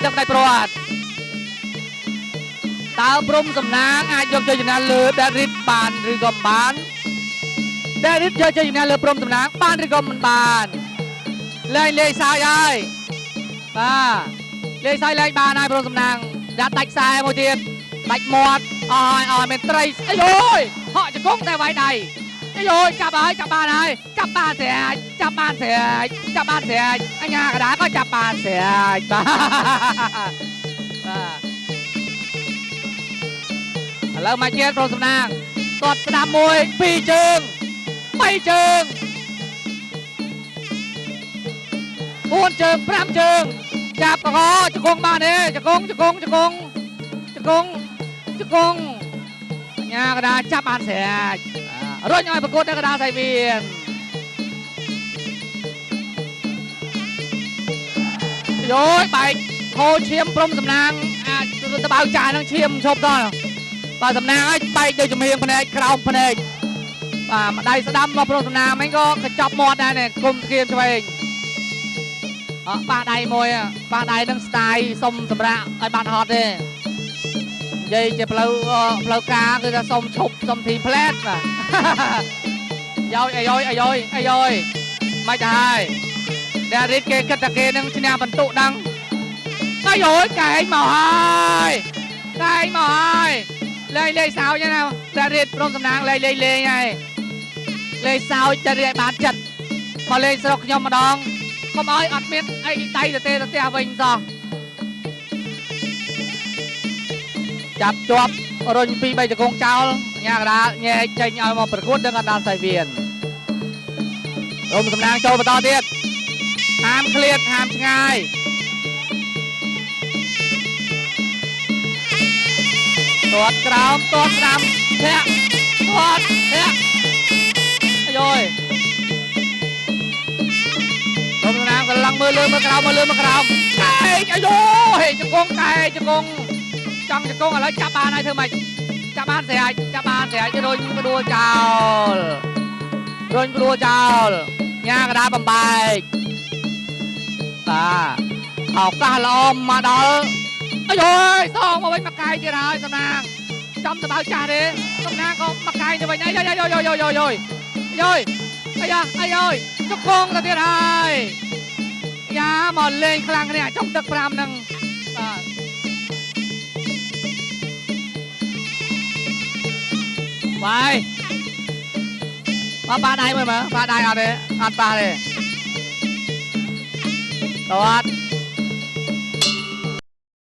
ជាទឹកដៃប្រវត្តិតើព្រំសំណាងអាចយកជ័យជម្នះលើដេរិតបានឬក៏មិនបានដេរិតយកជ័យជម្នះលើព្រំសំណាងបានឬក៏មិនបានលេងសាយហើយបាទលេងសាយលេងបានហើយព្រំសំណាងដាក់ដាច់ខ្សែមួយទៀតដាច់មាត់អស់មានត្រីអីយយហក់ជង្គង់តែវាយដៃអីយយចាប់ហើយចាប់បានហើយចាប់បានស្រេចចាប់បានស្រេចចាប់បានស្រេចអញ្ញាកដាក៏ចាប់បានស្រេចបាទឥឡូវមកទៀតព្រមសំណាងគាត់ស្ដាប់មួយពីរជើង3ជើង4ជើង5ជើងចាប់កកជង្គង់បានទេជង្គង់អញ្ញាកដាចាប់បានស្រេចរុញឲ្យប្រកួតនៅកណ្ដាលសៃវៀនយោយបែកហូរឈាមព្រំសំណាងអាចទៅបៅចាស់នឹងឈាមឈប់ដល់បាទសំណាងឲ្យបែកដោយជំហៀងភ្នែកក្រោមភ្នែកបាទម្ដាយស្ដាំមកព្រំសំណាងហ្នឹងក៏កញ្ចប់មាត់ដែរនេះគុំស្គៀមឆ្វេងប៉ះដៃមួយប៉ះដៃនឹងស្ទាយសុំសម្រាប់ឲ្យបានហត់ទេនិយាយជាផ្លូវការគឺថាសុំឈប់សុំធីផ្លែតបាទយោយមិនទៅហើយតែរីតគេគិតតែគេនឹងឈ្នះបន្ទុកដឹងអាយោយកែងមកហើយលេងសើចណាតែរីតព្រមសំណាងលេងហើយលេងសើចតែរីតបានចិត្តមកលេងស្រុកខ្ញុំម្ដងកុំឲ្យអត់មានអីដៃទៅផ្ទះវិញសោះចាប់ជាប់រុញពី3ជង្គង់ចោលញ៉ាកដាញែកចេញឲ្យមកប្រកួតនៅកណ្ដាលសៃវៀនរុំសំណាងចូលបន្តទៀតហាមឃ្លាតហាមឆ្ងាយទាត់ក្រោមទាត់ស្ដាំធាក់ទាត់ធាក់អាយយរុំសំណាងកន្លងមើលលើមើលក្រោមកកែអាយយជង្គង់កែជង្គង់ចង់ជង្គង់ឥឡូវចាប់បានហើយធ្វើម៉េចចាប់បានស្រេចរុញផ្ដួលចោលញ៉ាកដាបំបែកបាទឱកាសល្អមកដល់អាយយសងមកវិញមកកាយទៀតហើយសំណាងចំទៅបៅចាស់ទេសំណាងក៏មកកាយទៅវិញអាយជង្គង់ទៅទៀតហើយយ៉ាមកលេងខ្លាំងគ្នាចំទឹក5ហ្នឹងបាទប៉ាដៃមើលប៉ាដៃអត់ទេអត់ប៉ះទេទាត់